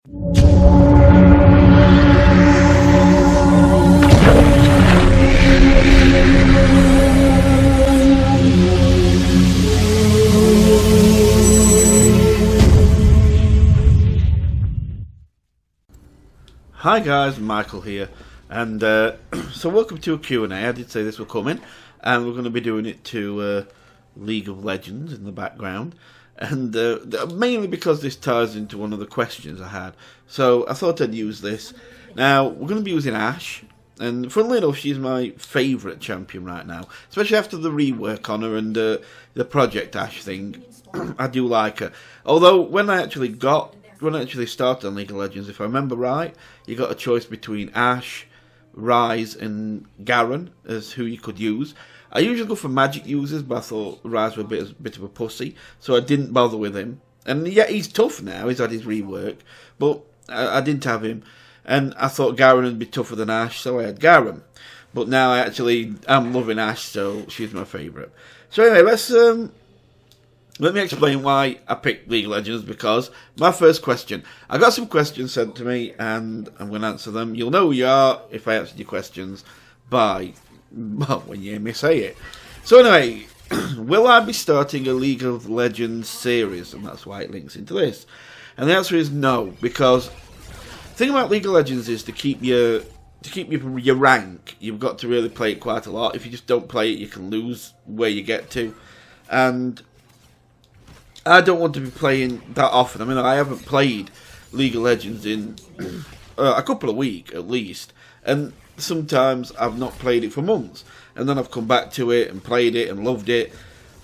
Hi guys, Michael here, and so welcome to a Q&A. I did say this will come in, and we're going to be doing it to League of Legends in the background, and mainly because this ties into one of the questions I had, so I thought I'd use this. Now, we're going to be using Ashe, and funnily enough, she's my favourite champion right now, especially after the rework on her and the Project Ashe thing. I do like her, although when I actually started on League of Legends, if I remember right, you got a choice between Ashe, Ryze, and Garen as who you could use. I usually go for magic users, but I thought Ryze was a bit of a pussy, so I didn't bother with him. And yeah, he's tough now, he's had his rework, but I didn't have him. And I thought Garen would be tougher than Ashe, so I had Garen. But now I'm loving Ashe, so she's my favourite. So anyway, let me explain why I picked League of Legends, because my first question, I got some questions sent to me and I'm going to answer them. You'll know who you are if I answer your questions when you hear me say it. So anyway, will I be starting a League of Legends series? And that's why it links into this. And the answer is no, because the thing about League of Legends is to keep your rank, you've got to really play it quite a lot. If you just don't play it, you can lose where you get to. And I don't want to be playing that often. I mean, I haven't played League of Legends in a couple of weeks at least, and sometimes I've not played it for months, and then I've come back to it and played it and loved it.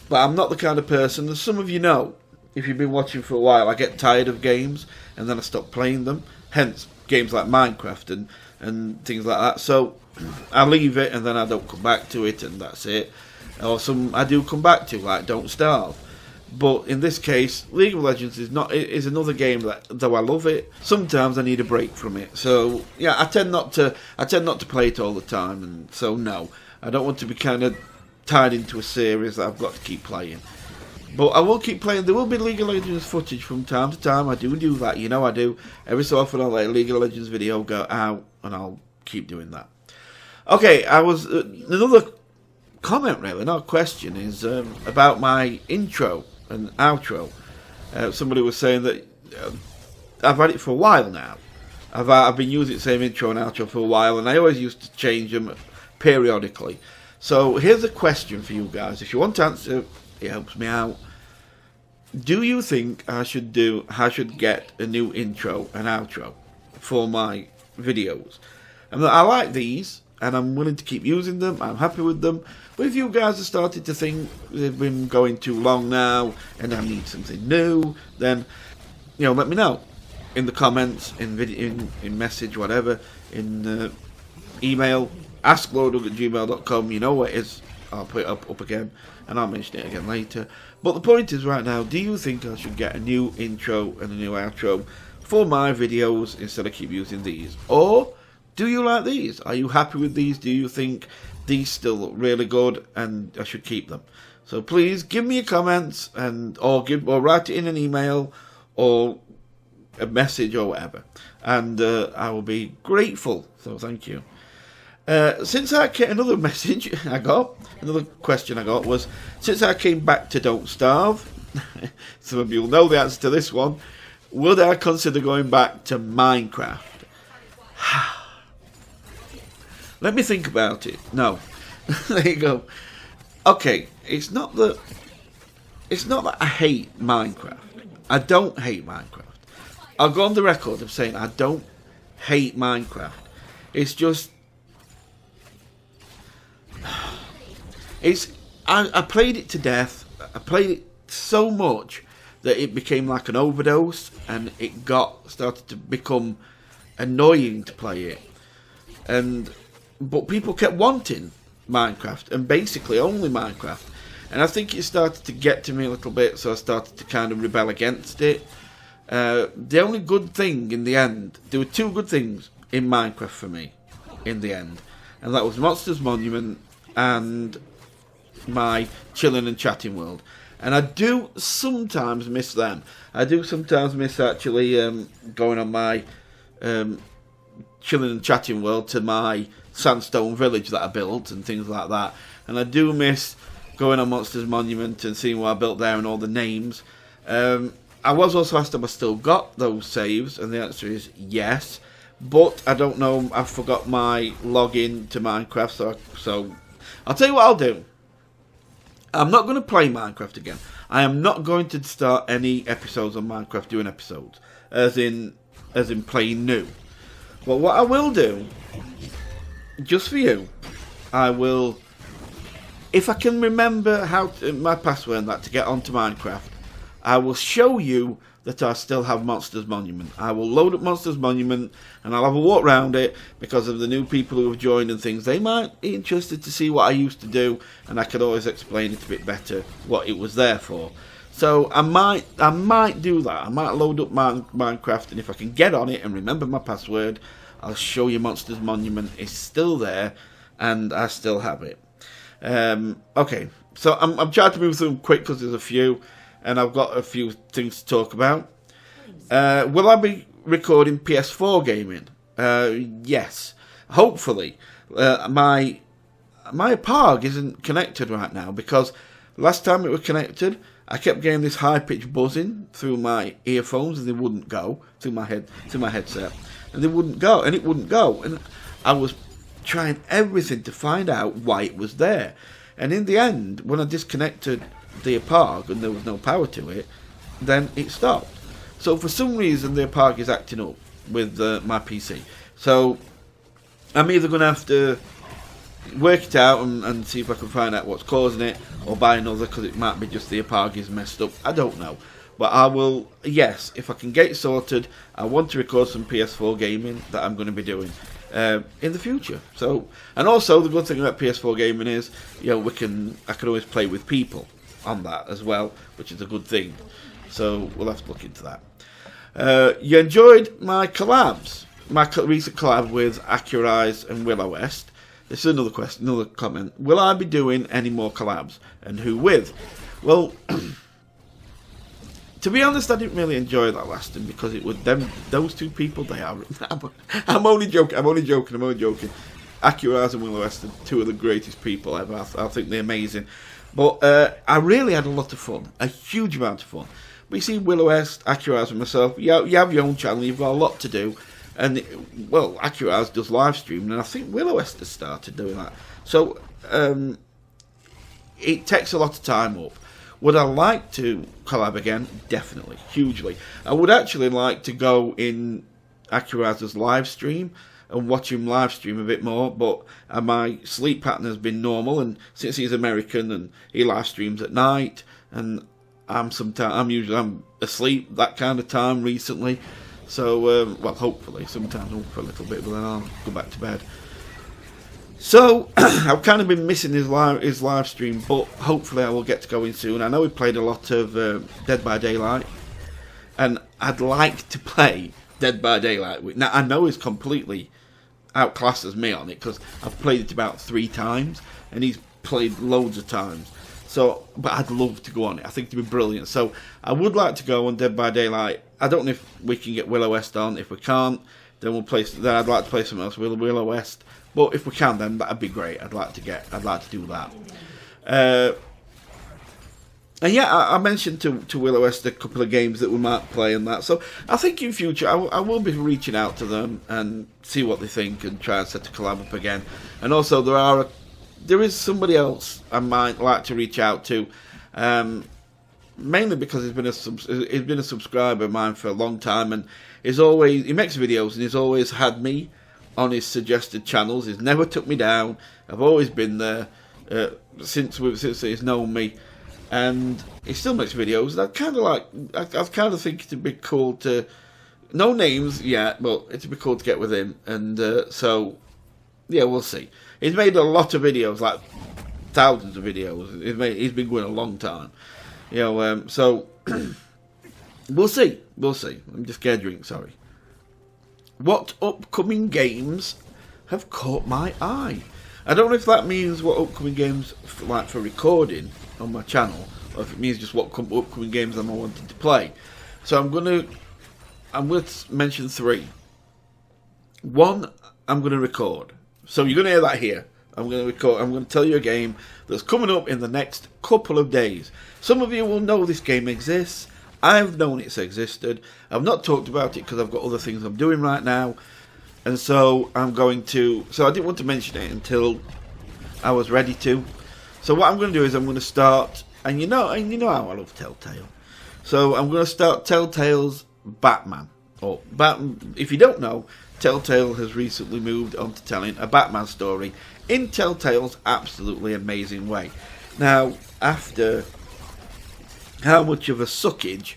But I'm not the kind of person, as some of you know, if you've been watching for a while, I get tired of games and then I stop playing them. Hence, games like Minecraft and things like that. So I leave it and then I don't come back to it, and that's it. Or some I do come back to, like Don't Starve. But in this case, League of Legends is another game that, though I love it, sometimes I need a break from it. So yeah, I tend not to play it all the time, and so no, I don't want to be kind of tied into a series that I've got to keep playing. But I will keep playing. There will be League of Legends footage from time to time. I do that, you know I do. Every so often I'll let a League of Legends video go out, and I'll keep doing that. Okay, another comment, really, not a question, is about my intro and outro. Somebody was saying that I've had it for a while now. I've been using the same intro and outro for a while, and I always used to change them periodically. So here's a question for you guys. If you want to answer, it helps me out. Do you think I should get a new intro and outro for my videos? I like these, and I'm willing to keep using them. I'm happy with them. But if you guys have started to think they've been going too long now and I need something new, then let me know in the comments, in video, in message, whatever, in email. Ask LordUg@gmail.com. You know what it is. I'll put it up again, and I'll mention it again later. But the point is, right now, do you think I should get a new intro and a new outro for my videos instead of keep using these? Or do you like these? Are you happy with these? Do you think these still look really good and I should keep them? So please give me your comments or write it in an email or a message or whatever, and I will be grateful. So thank you. Another question I got was, since I came back to Don't Starve, some of you will know the answer to this one, would I consider going back to Minecraft? Let me think about it. No. There you go. Okay, it's not that I hate Minecraft. I don't hate Minecraft. I'll go on the record of saying I don't hate Minecraft. It's just I played it to death. I played it so much that it became like an overdose, and it started to become annoying to play it. But people kept wanting Minecraft, and basically only Minecraft. And I think it started to get to me a little bit, so I started to kind of rebel against it. The only good thing in the end, there were two good things in Minecraft for me in the end, and that was Monsters Monument and my chilling and chatting world. and I do sometimes miss them. I do sometimes miss actually going on my chilling and chatting world to my sandstone village that I built and things like that. And I do miss going on Monsters Monument and seeing what I built there and all the names. I was also asked if I still got those saves, and the answer is yes. But I don't know, I forgot my login to Minecraft, so I'll tell you what I'll do. I'm not going to play Minecraft again. I am not going to start any episodes on Minecraft doing episodes, as in playing new. But what I will do, just for you, I will, if I can remember my password and that to get onto Minecraft, I will show you that I still have Monsters Monument. I will load up Monsters Monument and I'll have a walk around it because of the new people who have joined and things. They might be interested to see what I used to do, and I could always explain it a bit better what it was there for. So I might do that. I might load up Minecraft, and if I can get on it and remember my password, I'll show you Monsters Monument is still there and I still have it. Okay, so I'm trying to move through them quick because there's a few, and I've got a few things to talk about. Will I be recording PS4 gaming? Yes, hopefully. My PARG isn't connected right now because last time it was connected, I kept getting this high-pitched buzzing through my earphones, and they wouldn't go through my headset, and they wouldn't go, and it wouldn't go, and I was trying everything to find out why it was there, and in the end, when I disconnected the PARG and there was no power to it, then it stopped. So for some reason, the PARG is acting up with my PC. So I'm either going to have to work it out and see if I can find out what's causing it, or buy another, because it might be just the PARG is messed up. I don't know. But I will, yes, if I can get it sorted, I want to record some PS4 gaming that I'm going to be doing in the future. So, and also the good thing about PS4 gaming is, you know, I can always play with people on that as well, which is a good thing. So we'll have to look into that. You enjoyed my collabs, my recent collab with Accurize and Willow West. This is another question, another comment. Will I be doing any more collabs, and who with? Well, to be honest, I didn't really enjoy that last one because it was those two people. They are. I'm only joking. Accurize and Willow West are two of the greatest people ever. I think they're amazing. But I really had a lot of fun, a huge amount of fun. But you see, Willow West, Accurize and myself, you have your own channel, you've got a lot to do. And, well, Accurize does live streaming, and I think Willow West has started doing that. So, it takes a lot of time up. Would I like to collab again? Definitely, hugely. I would actually like to go in Accurize's live stream and watch him live stream a bit more, but my sleep pattern has been normal, and since he's American and he live streams at night, and I'm asleep that kind of time recently. So, well, hopefully, sometimes I'll for a little bit, but then I'll go back to bed. So, I've kind of been missing his live stream, but hopefully I will get to go in soon. I know we played a lot of Dead by Daylight, and I'd like to play Dead by Daylight. Now, I know he's completely outclasses me on it, because I've played it about 3 times, and he's played loads of times. So, but I'd love to go on it. I think it'd be brilliant. So, I would like to go on Dead by Daylight. I don't know if we can get Willow West on. If we can't, then I'd like to play something else with Willow West. But if we can, then that'd be great. I'd like to do that. And yeah, I mentioned to Willow West a couple of games that we might play and that. So I think in future I will be reaching out to them and see what they think and try and set a collab up again. And also there is somebody else I might like to reach out to, mainly because he's been a subscriber of mine for a long time, and he makes videos and he's always had me on his suggested channels. He's never took me down. I've always been there since he's known me, and he still makes videos. And I kind of think it'd be cool to, no names yet, but it'd be cool to get with him. And so yeah, we'll see. He's made a lot of videos, like thousands of videos. He's been going a long time, you know. So we'll see. I'm just getting a drink. Sorry. What upcoming games have caught my eye? I don't know if that means what upcoming games for recording on my channel, or if it means just what upcoming games I'm wanting to play. So I'm going to mention 3. 1, I'm going to record. So you're going to hear that here. I'm going to record. I'm going to tell you a game that's coming up in the next couple of days. Some of you will know this game exists. I've known it's existed. I've not talked about it because I've got other things I'm doing right now. And so I'm going to... So I didn't want to mention it until I was ready to. So what I'm going to do is I'm going to start... And you know how I love Telltale. So I'm going to start Telltale's Batman. Or Batman. If you don't know, Telltale has recently moved on to telling a Batman story in Telltale's absolutely amazing way. Now, after how much of a suckage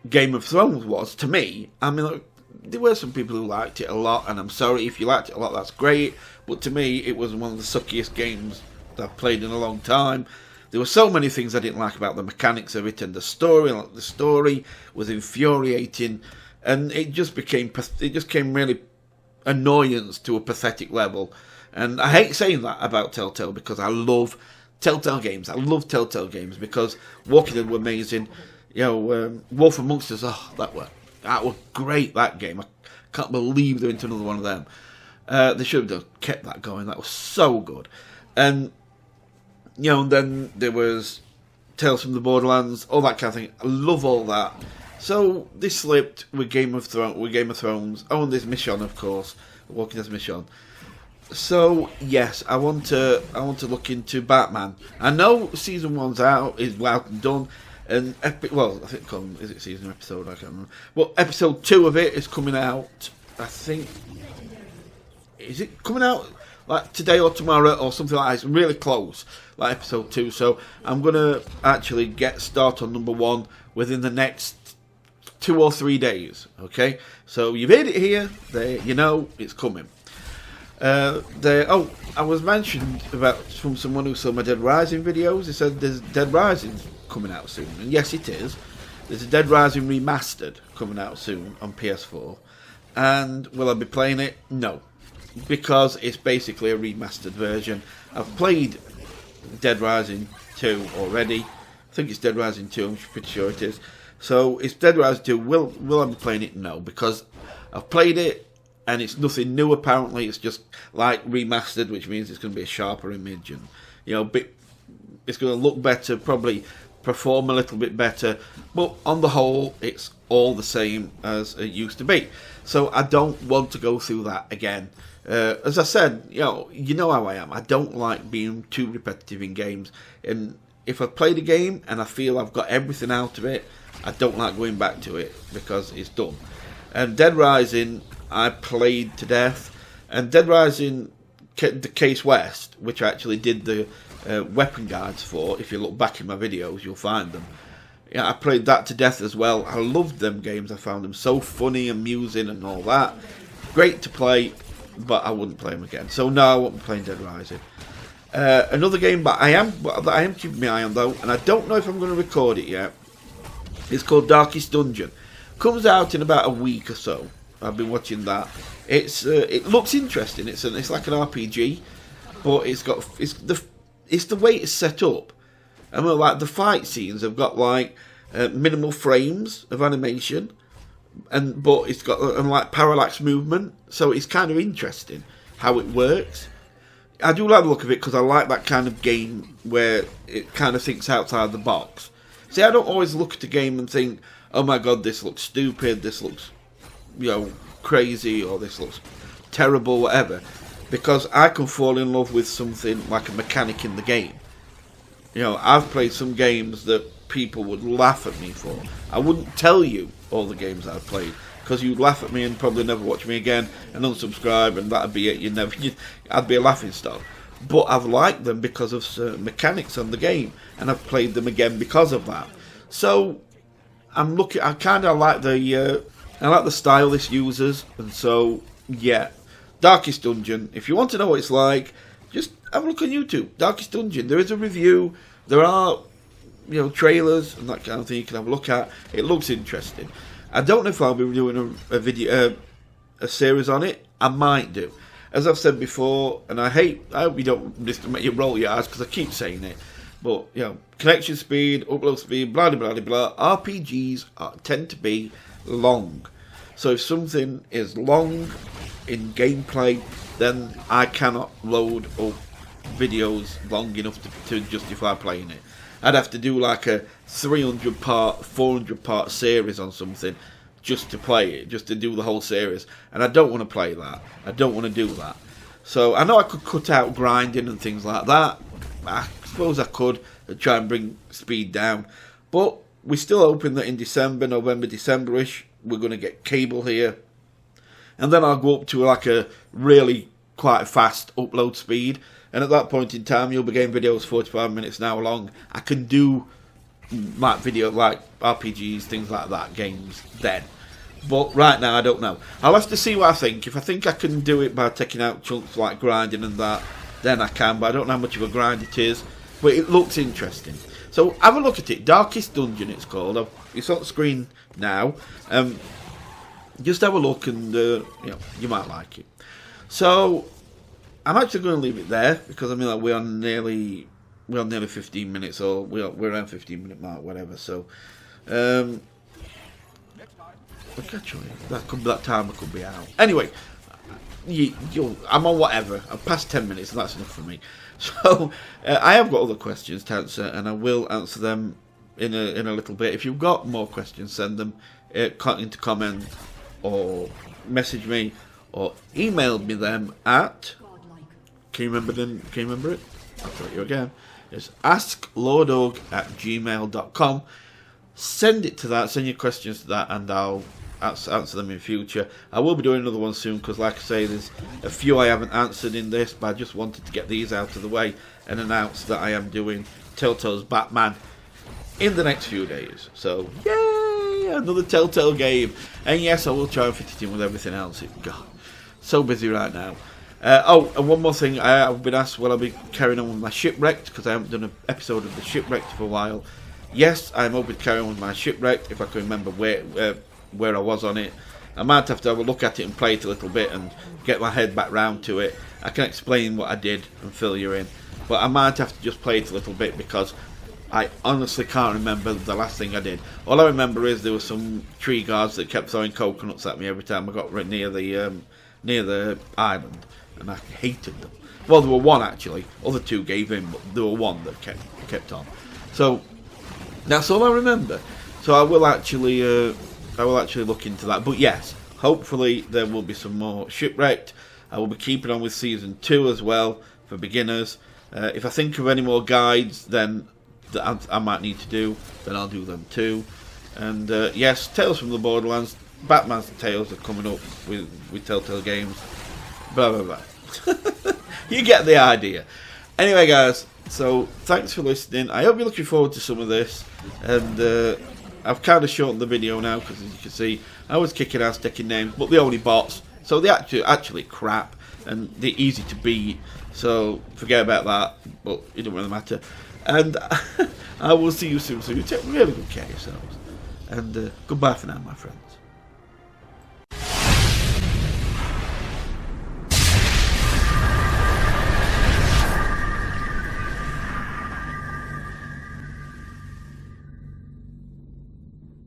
Game of Thrones was to me, I mean, look, there were some people who liked it a lot, and I'm sorry if you liked it a lot, that's great, but to me it was one of the suckiest games that I've played in a long time. There were so many things I didn't like about the mechanics of it, and the story. Like, the story was infuriating, and it just became really annoyance to a pathetic level. And I hate saying that about Telltale because I love Telltale games. I love Telltale games because Walking Dead were amazing. You know, Wolf Amongst Us, that was great, that game. I can't believe they're into another one of them. They should have kept that going. That was so good. And, you know, then there was Tales from the Borderlands, all that kind of thing. I love all that. So they slipped with Game of Thrones. Oh, and there's Michonne, of course. Walking Dead's Michonne. So yes, I want to look into Batman. I know season 1's out, is out and done. And I think is it season or episode? I can't remember. Well, episode 2 of it is coming out. I think, is it coming out like today or tomorrow or something like that? It's really close, like episode 2. So I'm gonna actually get start on number 1 within the next 2 or 3 days. Okay, so you've heard it here. There, you know it's coming. I was mentioned from someone who saw my Dead Rising videos. They said there's Dead Rising coming out soon, and yes, it is. There's a Dead Rising remastered coming out soon on PS4, and will I be playing it? No, because it's basically a remastered version. I've played Dead Rising 2 already. I think it's Dead Rising 2. I'm pretty sure it is. So it's Dead Rising 2. Will I be playing it? No, because I've played it. And it's nothing new apparently. It's just like remastered, which means it's going to be a sharper image, and it's going to look better, probably perform a little bit better. But on the whole, it's all the same as it used to be. So I don't want to go through that again. As I said, you know how I am. I don't like being too repetitive in games. And if I've played a game and I feel I've got everything out of it, I don't like going back to it because it's done. And Dead Rising, I played to death, and Dead Rising, the Case West, which I actually did the weapon guides for. If you look back in my videos, you'll find them. Yeah, I played that to death as well. I loved them games. I found them so funny, amusing, and all that. Great to play, but I wouldn't play them again. So no, I won't be playing Dead Rising. Another game that I am keeping my eye on though, and I don't know if I'm going to record it yet. It's called Darkest Dungeon. Comes out in about a week or so. I've been watching that. It looks interesting. It's like an RPG, but it's the way it's set up. I mean, like the fight scenes have got like minimal frames of animation, but it's got like parallax movement, so it's kind of interesting how it works. I do like the look of it because I like that kind of game where it kind of thinks outside the box. See, I don't always look at a game and think, oh my god, this looks stupid, this looks, crazy, or this looks terrible, whatever. Because I can fall in love with something like a mechanic in the game. I've played some games that people would laugh at me for. I wouldn't tell you all the games I've played, because you'd laugh at me and probably never watch me again and unsubscribe, and that'd be it. I'd be a laughing stock. But I've liked them because of certain mechanics on the game, and I've played them again because of that. So I kind of like the style this uses, and so yeah, Darkest Dungeon. If you want to know what it's like, just have a look on YouTube. Darkest Dungeon. There is a review. There are trailers and that kind of thing you can have a look at. It looks interesting. I don't know if I'll be doing a video, a series on it. I might do. As I've said before, and I hope you don't just make you roll your eyes because I keep saying it, But, you know, connection speed, upload speed, blah, blah, blah, blah. RPGs tend to be long. So if something is long in gameplay, then I cannot load up videos long enough to justify playing it. I'd have to do like a 300 part, 400 part series on something just to play it, just to do the whole series. And I don't want to play that. I don't want to do that. So I know I could cut out grinding and things like that. I suppose I could try and bring speed down. But we're still hoping that in December, November, December-ish, we're going to get cable here. And then I'll go up to like a really quite fast upload speed. And at that point in time, you'll be getting videos 45 minutes an hour long. I can do like video, like RPGs, things like that, games then. But right now, I don't know. I'll have to see what I think. If I think I can do it by taking out chunks like grinding and that, then I can. But I don't know how much of a grind it is. But it looks interesting. So have a look at it. Darkest Dungeon, it's called. It's on the screen now. Just have a look and you know, you might like it. So I'm actually going to leave it there because I mean, like, we're on nearly 15 minutes, or we're around 15-minute mark, whatever. So actually, that timer could be out. Anyway, I'm on whatever. I'm past 10 minutes, and that's enough for me. So I have got other questions to answer, and I will answer them in a little bit. If you've got more questions, send them into comment, or message me, or email me them at. Can you remember it? I'll tell you again. It's asklordug@gmail.com. Send it to that. Send your questions to that, and I'll answer them in future. I will be doing another one soon because, like I say, there's a few I haven't answered in this, but I just wanted to get these out of the way and announce that I am doing Telltale's Batman in the next few days. So, yay! Another Telltale game. And yes, I will try and fit it in with everything else. God, so busy right now. Oh, and one more thing. I've been asked, will I be carrying on with my Shipwrecked? Because I haven't done an episode of the Shipwrecked for a while. Yes, I'm open to carry on with my Shipwrecked if I can remember where I was on it. I might have to have a look at it and play it a little bit and get my head back round to it. I can explain what I did and fill you in. But I might have to just play it a little bit because I honestly can't remember the last thing I did. All I remember is there were some tree guards that kept throwing coconuts at me every time I got near the island. And I hated them. Well, there were one actually. Other two gave in, but there were one that kept on. So that's all I remember. So I will actually look into that. But yes, hopefully there will be some more Shipwrecked. I will be keeping on with season 2 as well for beginners. If I think of any more guides, then that I might need to do, then I'll do them too. And yes, Tales from the Borderlands, Batman's Tales are coming up with Telltale games. Blah blah blah. You get the idea. Anyway, guys, so thanks for listening. I hope you're looking forward to some of this. And I've kind of shortened the video now because, as you can see, I was kicking ass taking names, but they're only bots, so they're actually crap and they're easy to beat. So forget about that. But it doesn't really matter. And I will see you soon. So you take really good care of yourselves. And goodbye for now, my friends.